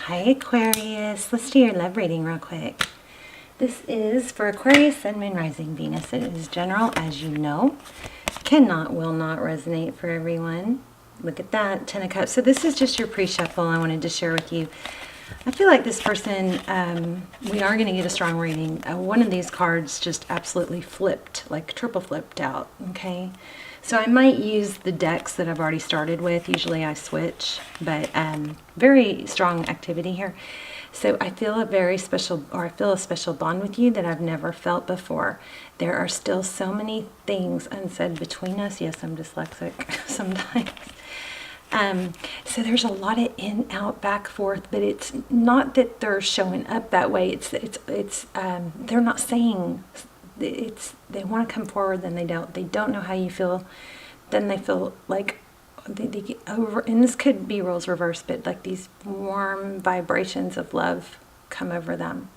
Hi Aquarius, let's do your love reading real quick. This is for Aquarius, Sun, Moon, Rising, Venus. It is general, as you know. Will not resonate for everyone. Look at that, 10 of Cups. So this is just your pre-shuffle I wanted to share with you. I feel like this person, we are going to get a strong reading. One of these cards just absolutely flipped, like triple flipped out, okay? So I might use the decks that I've already started with. Usually I switch, but very strong activity here. So I feel a very special, or I feel a special bond with you that I've never felt before. There are still so many things unsaid between us. Yes, I'm dyslexic sometimes. So there's a lot of in, out, back, forth, but it's not that they're showing up that way. They're not saying they want to come forward, then they don't. They don't know how you feel. Then they feel like they get over, and this could be roles reversed, but like these warm vibrations of love come over them.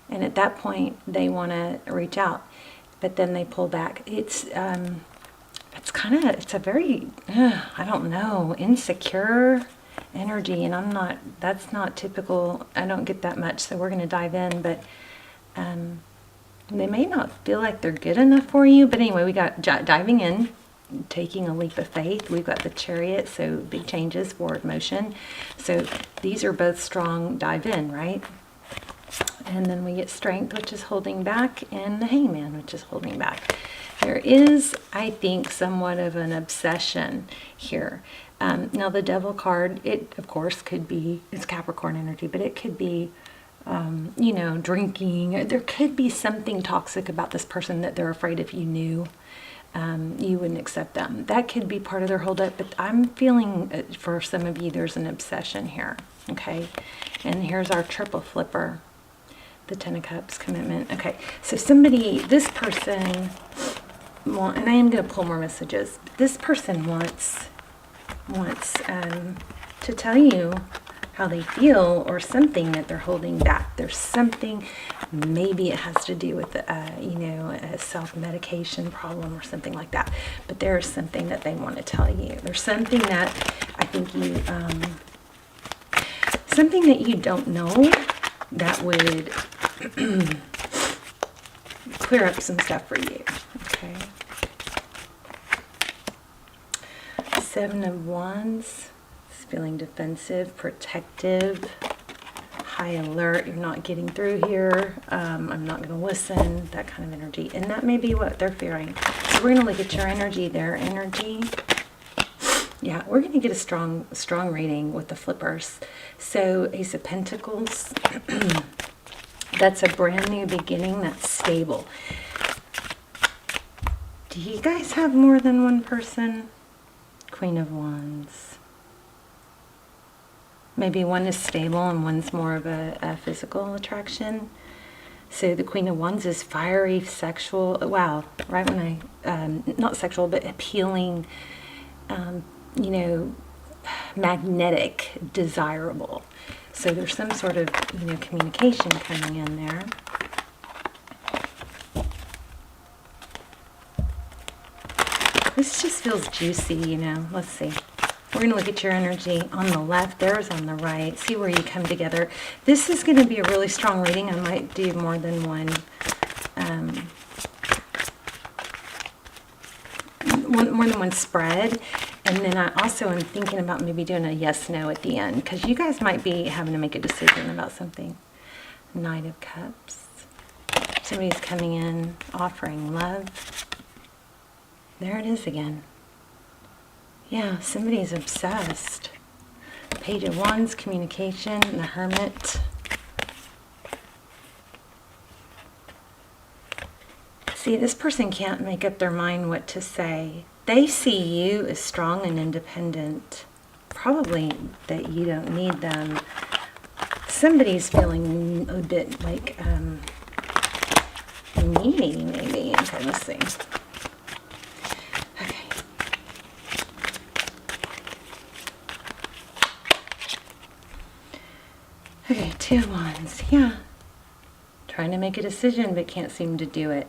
And at that point, they want to reach out, but then they pull back. It's a very, I don't know, insecure energy, and that's not typical. I don't get that much, so we're going to dive in, but they may not feel like they're good enough for you. But anyway, we got diving in, taking a leap of faith. We've got the Chariot, so big changes, forward motion. So these are both strong dive in, right? And then we get Strength, which is holding back, and the Hangman, which is holding back. There is, I think, somewhat of an obsession here. Now the Devil card, it of course could be, it's Capricorn energy, but it could be drinking. There could be something toxic about this person that they're afraid if you knew, you wouldn't accept them. That could be part of their holdup, but I'm feeling for some of you there's an obsession here, okay? And here's our triple flipper, the 10 of Cups, commitment. Okay, so this person, and I am going to pull more messages, but this person wants to tell you how they feel, or something that they're holding back. There's something, maybe it has to do with a self-medication problem or something like that, but there's something that they want to tell you. There's something that I think something that you don't know that would clear up some stuff for you, okay? 7 of Wands. Feeling defensive, protective, high alert. You're not getting through here. I'm not going to listen. That kind of energy. And that may be what they're fearing. So we're going to look at your energy, their energy. Yeah, we're going to get a strong reading with the flippers. So Ace of Pentacles. That's a brand new beginning. That's stable. Do you guys have more than one person? Queen of Wands. Maybe one is stable and one's more of a physical attraction. So the Queen of Wands is fiery, sexual. Wow, right when not sexual, but appealing, magnetic, desirable. So there's some sort of, communication coming in there. This just feels juicy, Let's see. We're going to look at your energy on the left, theirs on the right, see where you come together. This is going to be a really strong reading. I might do more than one spread. And then I also am thinking about maybe doing a yes-no at the end, because you guys might be having to make a decision about something. Knight of Cups. Somebody's coming in, offering love. There it is again. Yeah, somebody's obsessed. Page of Wands, communication, and the Hermit. See, this person can't make up their mind what to say. They see you as strong and independent. Probably that you don't need them. Somebody's feeling a bit like needy, maybe. Okay, let's see. Okay, 2 of Wands, yeah. Trying to make a decision, but can't seem to do it.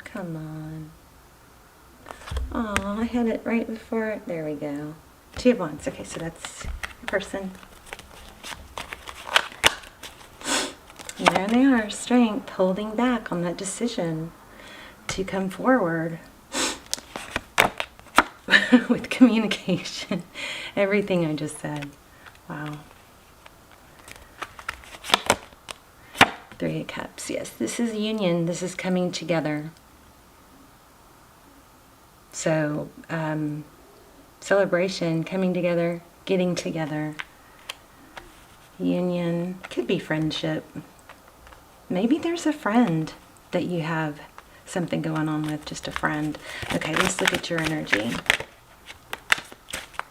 Come on. Oh, I had it right before. There we go. Two of Wands. Okay, so that's your person. And there they are, strength, holding back on that decision to come forward with communication. Everything I just said. Wow. Three of Cups. Yes, this is union. This is coming together. So, celebration, coming together, getting together. Union. Could be friendship. Maybe there's a friend that you have something going on with, just a friend. Okay, let's look at your energy.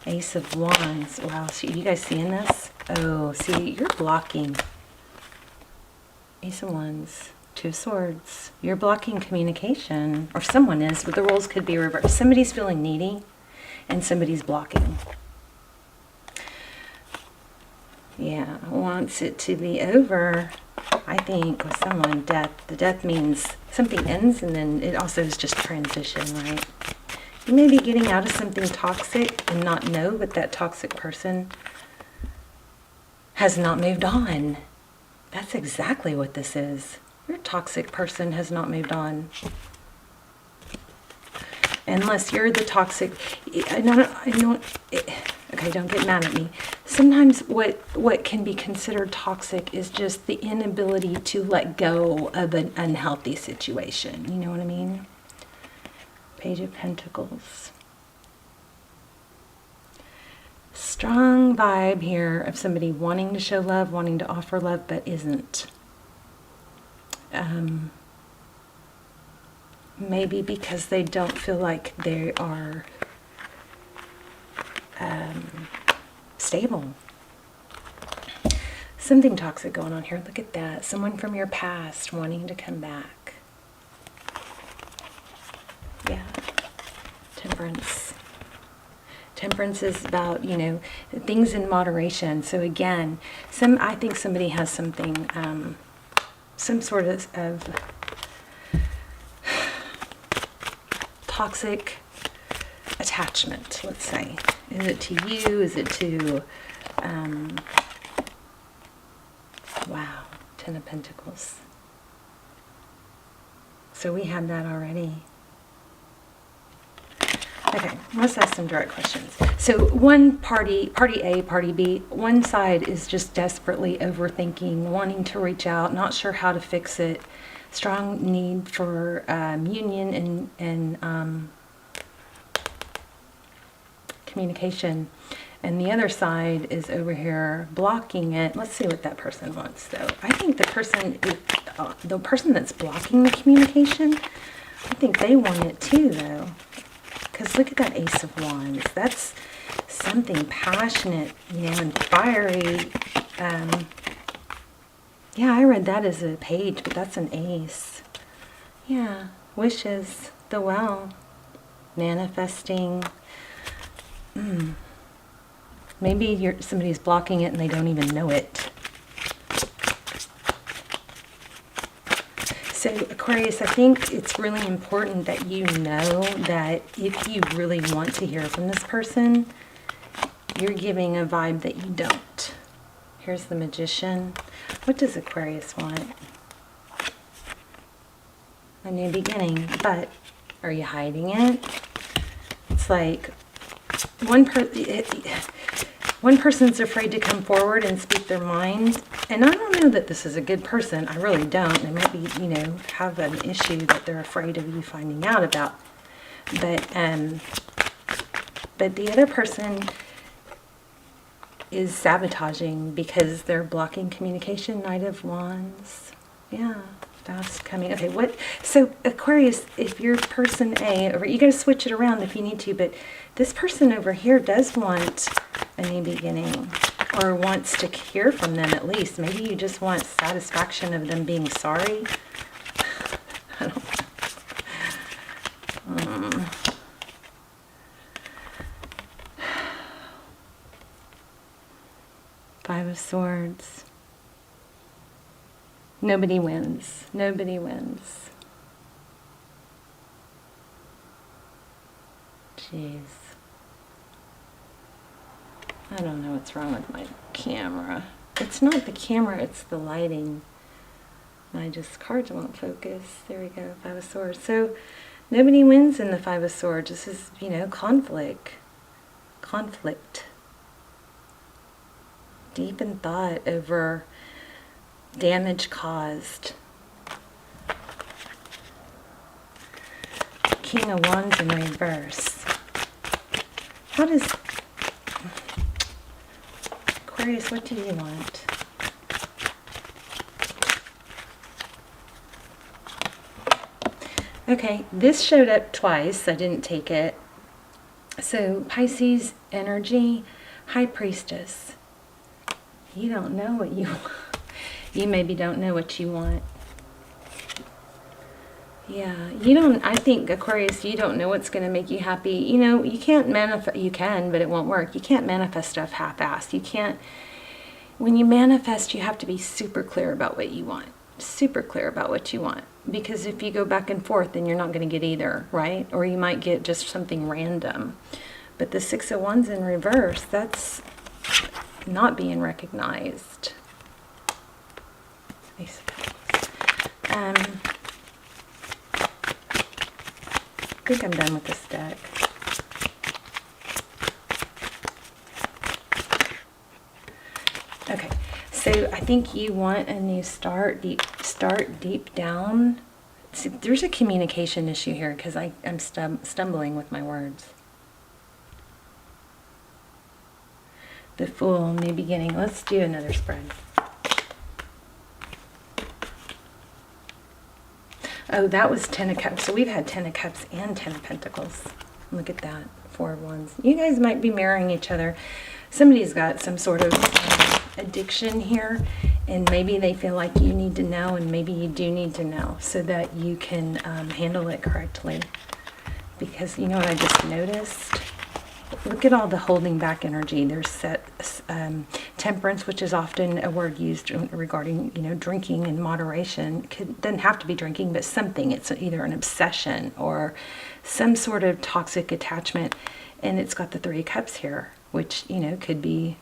Ace of Wands. Wow, so you guys seeing this? Oh, see, you're blocking. Ace of Wands. Two of Swords. You're blocking communication, or someone is, but the roles could be reversed. Somebody's feeling needy, and somebody's blocking. Yeah, wants it to be over, I think, with someone. Death. The death means something ends, and then it also is just transition, right? You may be getting out of something toxic and not know, but that toxic person has not moved on. That's exactly what this is. Your toxic person has not moved on. Unless you're the toxic. Okay, don't get mad at me. Sometimes what can be considered toxic is just the inability to let go of an unhealthy situation. You know what I mean? Page of Pentacles. Strong vibe here of somebody wanting to show love, wanting to offer love, but isn't. Maybe because they don't feel like they are stable. Something toxic going on here. Look at that. Someone from your past wanting to come back. Yeah. Temperance. Temperance is about, you know, things in moderation. So again, I think somebody has something, some sort of toxic attachment, let's say. Is it to you? Is it to, wow, Ten of Pentacles. So we had that already. Okay, let's ask some direct questions. So one party A, party B, one side is just desperately overthinking, wanting to reach out, not sure how to fix it, strong need for union and communication. And the other side is over here blocking it. Let's see what that person wants, though. I think the person that's blocking the communication, I think they want it too, though. Because look at that Ace of Wands. That's something passionate, you know, and fiery. Yeah, I read that as a page, but that's an ace. Yeah, wishes, the well, manifesting. Maybe somebody's blocking it and they don't even know it. So Aquarius, I think it's really important that you know that if you really want to hear from this person, you're giving a vibe that you don't. Here's the Magician. What does Aquarius want? A new beginning. But are you hiding it? It's like one person's afraid to come forward and speak their mind. And I don't know that this is a good person. I really don't. They might be, you know, have an issue that they're afraid of you finding out about. But the other person is sabotaging because they're blocking communication. Knight of Wands. Yeah, fast coming. Okay, so Aquarius, if you're person A, or you got to switch it around if you need to, but this person over here does want a new beginning, or wants to hear from them at least. Maybe you just want satisfaction of them being sorry. I don't know. Five of Swords. Nobody wins. Nobody wins. Jeez. I don't know what's wrong with my camera. It's not the camera, it's the lighting. My cards won't focus. There we go, Five of Swords. So nobody wins in the Five of Swords. This is, you know, conflict. Conflict. Deep in thought over damage caused. King of Wands in reverse. How does... Aquarius, what do you want? Okay, this showed up twice. I didn't take it. So, Pisces energy, High Priestess. You don't know what you want. You maybe don't know what you want. Yeah, you don't, I think, Aquarius, you don't know what's going to make you happy. You know, you can't manifest, you can, but it won't work. You can't manifest stuff half-assed. You can't, when you manifest, you have to be super clear about what you want. Super clear about what you want. Because if you go back and forth, then you're not going to get either, right? Or you might get just something random. But the Six of Wands in reverse, that's not being recognized. Ace of Pentacles. I think I'm done with this deck. Okay, so I think you want a new start deep down. See, there's a communication issue here because I'm stumbling with my words. The Fool, new beginning. Let's do another spread. Oh, that was Ten of Cups. So we've had Ten of Cups and Ten of Pentacles. Look at that. Four of Wands. You guys might be marrying each other. Somebody's got some sort of addiction here, and maybe they feel like you need to know, and maybe you do need to know so that you can handle it correctly. Because you know what I just noticed? Look at all the holding back energy. There's temperance, which is often a word used regarding, you know, drinking in moderation. Doesn't have to be drinking, but something. It's either an obsession or some sort of toxic attachment. And it's got the Three of Cups here, which, you know, could be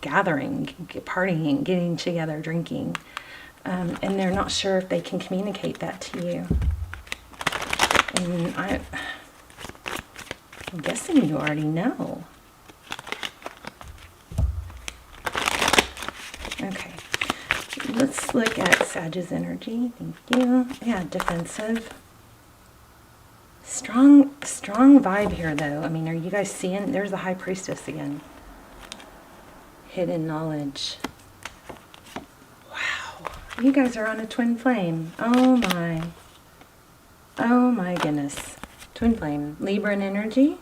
gathering, partying, getting together, drinking. And they're not sure if they can communicate that to you. And I'm guessing you already know. Okay, let's look at Sagittarius energy. Thank you. Yeah, defensive. Strong vibe here, though. I mean, are you guys seeing? There's the High Priestess again. Hidden knowledge. Wow, you guys are on a twin flame. Oh my. Oh my goodness. Twin flame. Libra energy.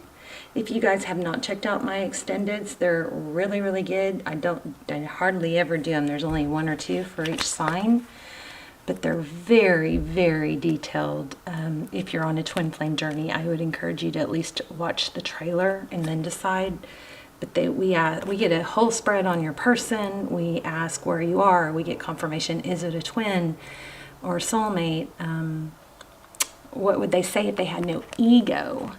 If you guys have not checked out my extendeds, they're really, really good. I hardly ever do them. There's only one or two for each sign, but they're very, very detailed. If you're on a twin flame journey, I would encourage you to at least watch the trailer and then decide. But we get a whole spread on your person. We ask where you are. We get confirmation. Is it a twin or a soulmate? What would they say if they had no ego?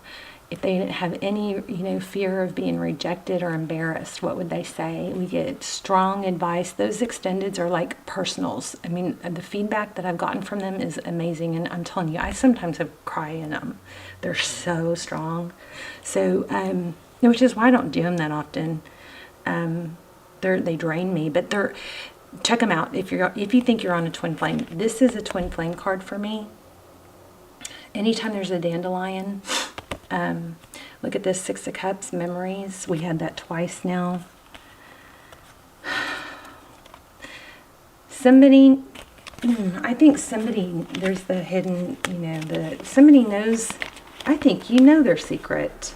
If they didn't have any, you know, fear of being rejected or embarrassed, what would they say? We get strong advice. Those extendeds are like personals. I mean, the feedback that I've gotten from them is amazing. And I'm telling you, I sometimes have cried in them. They're so strong. So, which is why I don't do them that often. They drain me, but check them out. If you think you're on a twin flame, this is a twin flame card for me. Anytime there's a dandelion, look at this, Six of Cups, memories. We had that twice now. Somebody, I think somebody, there's the hidden, you know, somebody knows, I think you know their secret.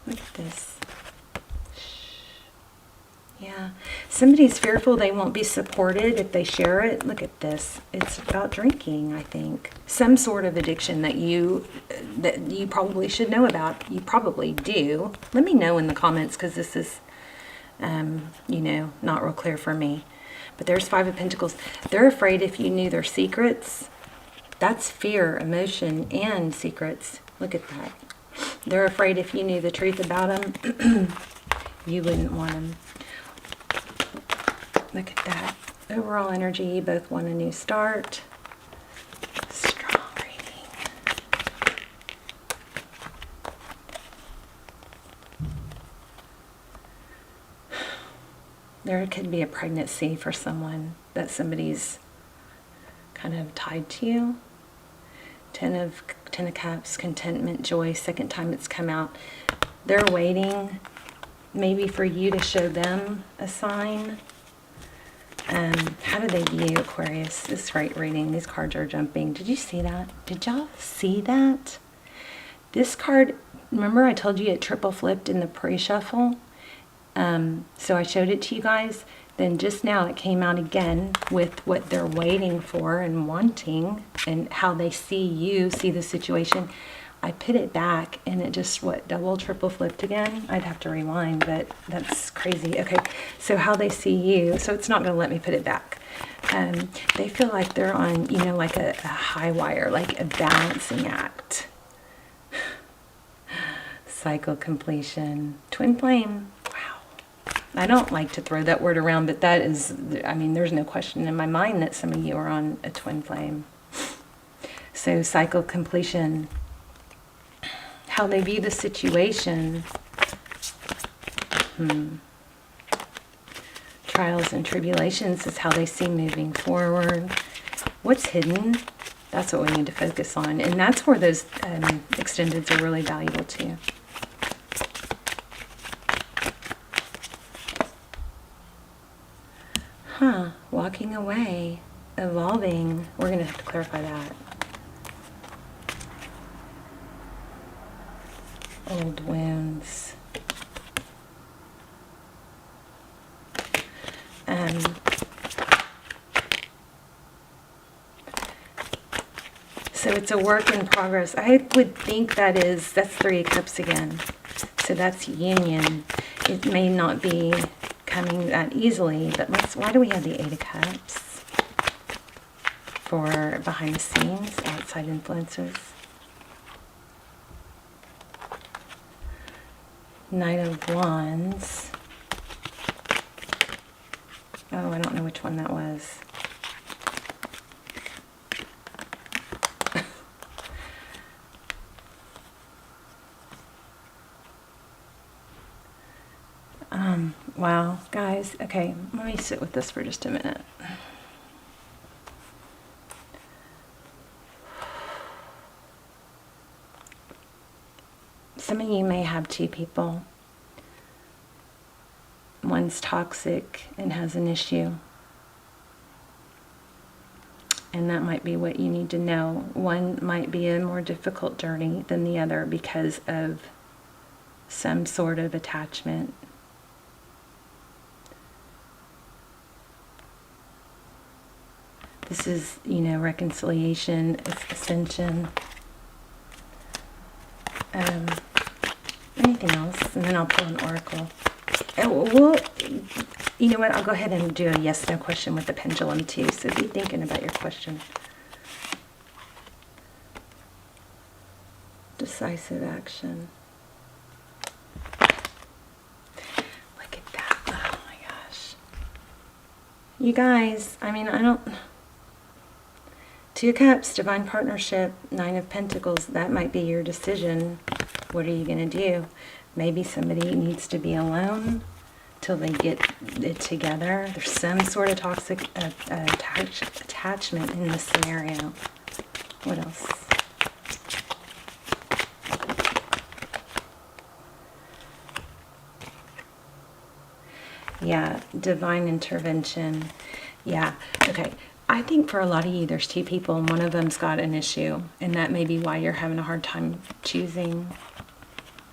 Look at this. Yeah, somebody's fearful they won't be supported if they share it. Look at this. It's about drinking, I think. Some sort of addiction that you probably should know about. You probably do. Let me know in the comments, because this is, you know, not real clear for me. But there's Five of Pentacles. They're afraid if you knew their secrets, That's fear, emotion, and secrets. Look at that. They're afraid if you knew the truth about them, you wouldn't want them. Look at that. Overall energy, you both want a new start. Strong reading. There could be a pregnancy for someone that somebody's kind of tied to you. Ten of Cups, contentment, joy, second time it's come out. They're waiting maybe for you to show them a sign. How do they view Aquarius? This is great reading. These cards are jumping. Did you see that? Did y'all see that? This card, remember I told you it triple flipped in the pre-shuffle? So I showed it to you guys. Then just now it came out again with what they're waiting for and wanting and how they see you, see the situation. I put it back and it just, double, triple flipped again? I'd have to rewind, but that's crazy. Okay, so how they see you. So it's not going to let me put it back. They feel like they're on, like a high wire, like a balancing act. Cycle completion. Twin flame. I don't like to throw that word around, but that is, there's no question in my mind that some of you are on a twin flame. So cycle completion, how they view the situation. Trials and tribulations is how they see moving forward. What's hidden? That's what we need to focus on. And that's where those extendeds are really valuable too. Walking away, evolving. We're going to have to clarify that. Old wounds. So it's a work in progress. I would think that's 3 of Cups again. So that's union. It may not be coming that easily, but why do we have the 8 of Cups? For behind the scenes, outside influences. Knight of Wands. Oh, I don't know which one that was. Wow, guys. Okay, let me sit with this for just a minute. Some of you may have 2 people. One's toxic and has an issue. And that might be what you need to know. One might be a more difficult journey than the other because of some sort of attachment. This is, reconciliation, ascension. Anything else? And then I'll pull an oracle. Well, you know what? I'll go ahead and do a yes/no question with the pendulum too. So be thinking about your question. Decisive action. Look at that. Oh my gosh. You guys, I don't... 2 Cups, divine partnership, 9 of Pentacles. That might be your decision. What are you going to do? Maybe somebody needs to be alone till they get it together. There's some sort of toxic attachment in this scenario. What else? Yeah, divine intervention. Yeah, okay. I think for a lot of you, there's 2 people and one of them's got an issue. And that may be why you're having a hard time choosing.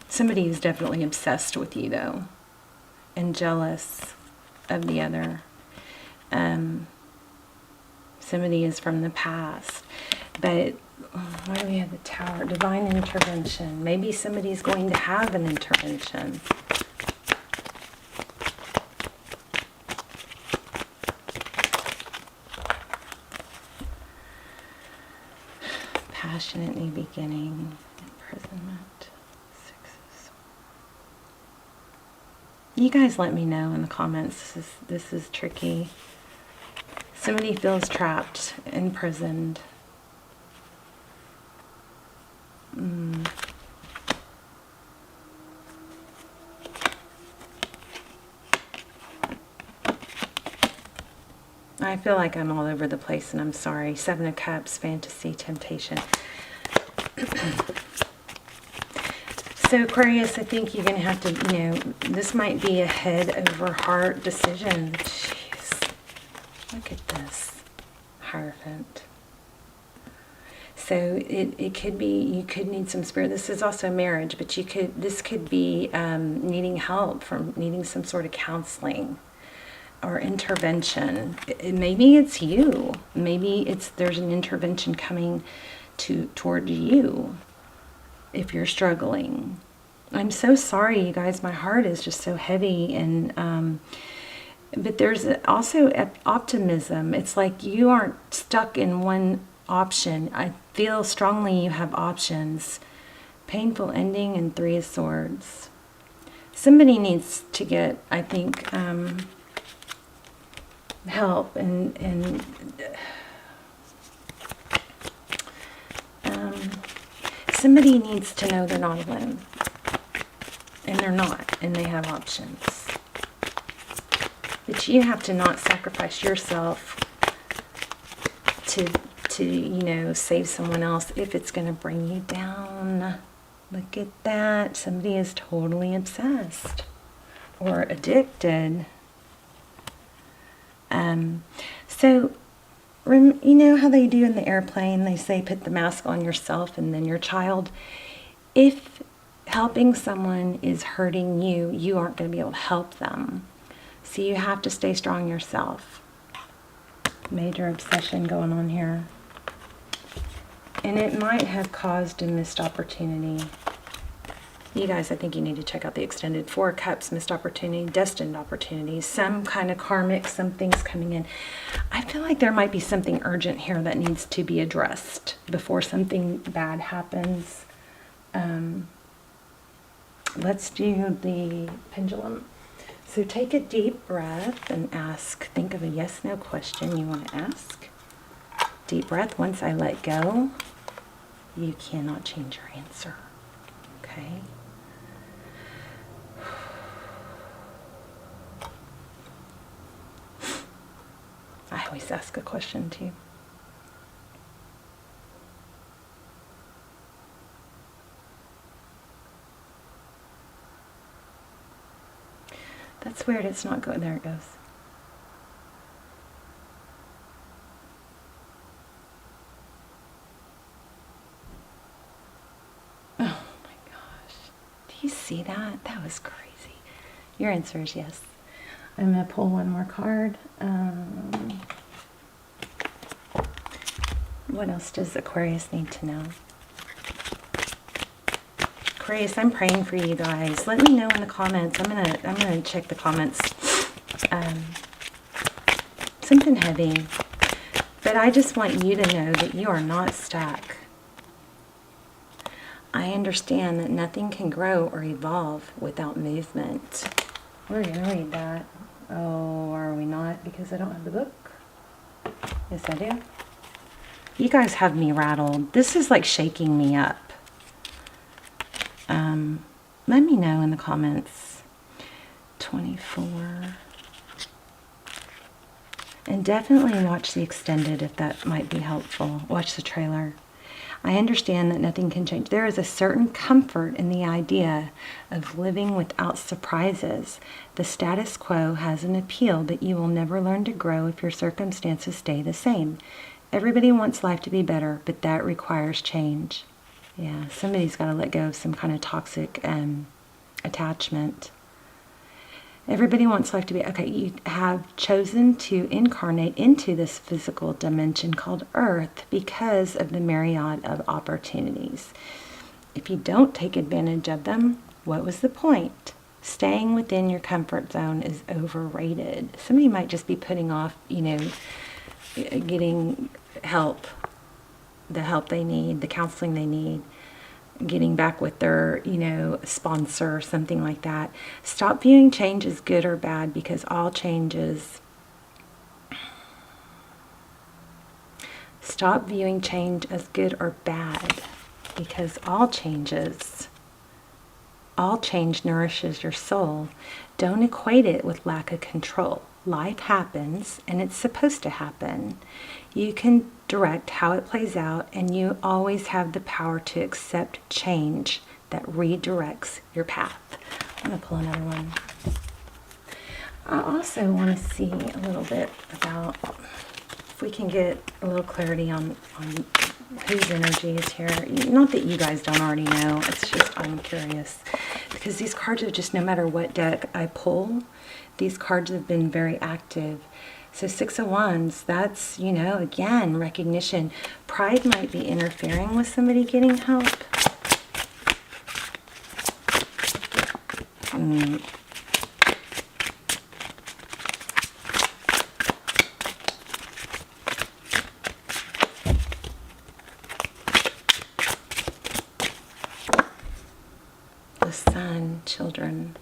Somebody is definitely obsessed with you, though. And jealous of the other. Somebody is from the past. But why do we have the Tower? Divine intervention. Maybe somebody's going to have an intervention. passionate new beginning, imprisonment, sixes. You guys let me know in the comments. This is tricky. Somebody feels trapped, imprisoned. I feel like I'm all over the place, and I'm sorry. Seven of Cups, fantasy, temptation. So Aquarius, I think you're going to have to, this might be a head over heart decision. Jeez. Look at this. Hierophant. So it could be, you could need some spirit. This is also marriage, but this could be needing help, from needing some sort of counseling or intervention. Maybe it's you. Maybe there's an intervention coming toward you if you're struggling. I'm so sorry, you guys. My heart is just so heavy, and but there's also optimism. It's like you aren't stuck in one option. I feel strongly you have options. Painful ending and Three of Swords. Somebody needs to get, I think, help, and somebody needs to know they're not alone, and they're not, and they have options. But you have to not sacrifice yourself to save someone else if it's going to bring you down. Look at that. Somebody is totally obsessed or addicted. So, you know how they do in the airplane? They say put the mask on yourself and then your child. If helping someone is hurting you, you aren't going to be able to help them. So you have to stay strong yourself. Major obsession going on here. And it might have caused a missed opportunity. You guys, I think you need to check out the extended Four of Cups, missed opportunity, destined opportunities, some kind of karmic, something's coming in. I feel like there might be something urgent here that needs to be addressed before something bad happens. Let's do the pendulum. So take a deep breath and ask, think of a yes/no question you want to ask. Deep breath. Once I let go, you cannot change your answer. Okay? I always ask a question too. That's weird, it's not going. There it goes. Oh my gosh. Do you see that? That was crazy. Your answer is yes. I'm going to pull one more card. What else does Aquarius need to know? Aquarius, I'm praying for you guys. Let me know in the comments. I'm gonna check the comments. Something heavy. But I just want you to know that you are not stuck. I understand that nothing can grow or evolve without movement. We're gonna read that. Oh, are we not? Because I don't have the book. Yes, I do. You guys have me rattled. This is like shaking me up. Let me know in the comments. 24. And definitely watch the extended if that might be helpful. Watch the trailer. I understand that nothing can change. There is a certain comfort in the idea of living without surprises. The status quo has an appeal, but you will never learn to grow if your circumstances stay the same. Everybody wants life to be better, but that requires change. Yeah, somebody's got to let go of some kind of toxic attachment. Everybody wants life to be, okay, you have chosen to incarnate into this physical dimension called Earth because of the myriad of opportunities. If you don't take advantage of them, what was the point? Staying within your comfort zone is overrated. Somebody might just be putting off, getting help the help they need, the counseling they need, getting back with their, sponsor or something like that. Stop viewing change as good or bad, because all changes. Stop viewing change as good or bad, because all change nourishes your soul. Don't equate it with lack of control. Life happens, and it's supposed to happen. You can direct how it plays out, and you always have the power to accept change that redirects your path. I'm going to pull another one. I also want to see a little bit about, if we can get a little clarity on whose energy is here. Not that you guys don't already know, it's just I'm curious. Because these cards are just, no matter what deck I pull, these cards have been very active. So 6 of Wands, that's, again, recognition. Pride might be interfering with somebody getting help. The Sun, children.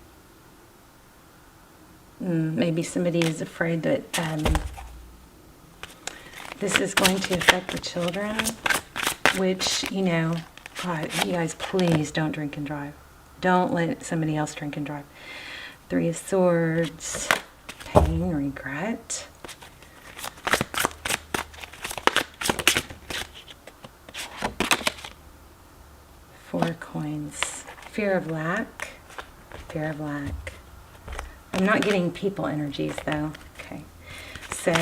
Maybe somebody is afraid that this is going to affect the children, which, God, you guys, please don't drink and drive. Don't let somebody else drink and drive. 3 of Swords, pain, regret. Four of Coins, fear of lack, fear of lack. I'm not getting people energies, though. Okay. So,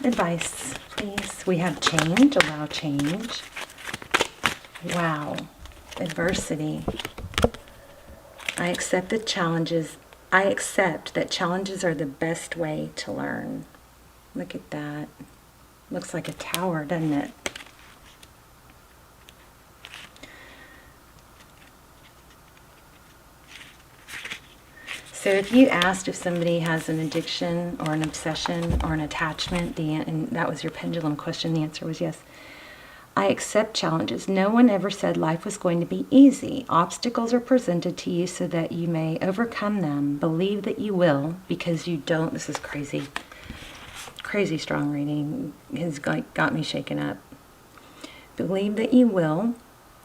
advice, please. We have change. Allow change. Wow. Adversity. I accept the challenges. I accept that challenges are the best way to learn. Look at that. Looks like a tower, doesn't it? So if you asked if somebody has an addiction or an obsession or an attachment, and that was your pendulum question, the answer was yes. I accept challenges. No one ever said life was going to be easy. Obstacles are presented to you so that you may overcome them. Believe that you will, because you don't. This is crazy. Crazy strong reading has got me shaken up. Believe that you will,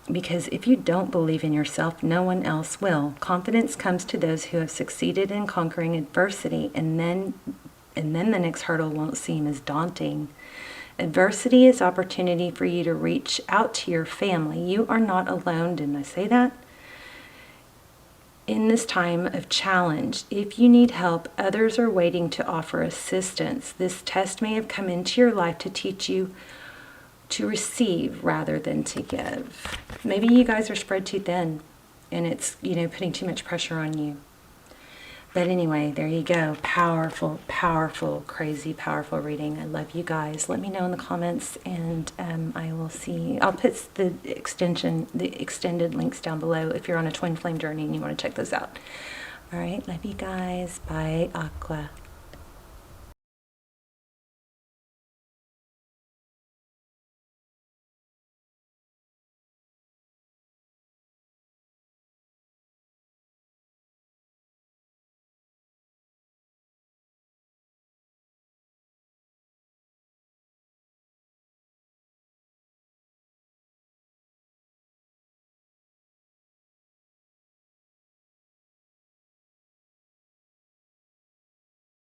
because if you don't believe in yourself, no one else will. Confidence comes to those who have succeeded in conquering adversity, and then the next hurdle won't seem as daunting. Adversity is opportunity for you to reach out to your family. You are not alone. Didn't I say that? In this time of challenge, if you need help, others are waiting to offer assistance. This test may have come into your life to teach you to receive rather than to give. Maybe you guys are spread too thin and it's, putting too much pressure on you. But anyway, there you go. Powerful, powerful, crazy, powerful reading. I love you guys. Let me know in the comments, and I will see. I'll put the extended links down below if you're on a twin flame journey and you want to check those out. All right, love you guys. Bye, Aqua.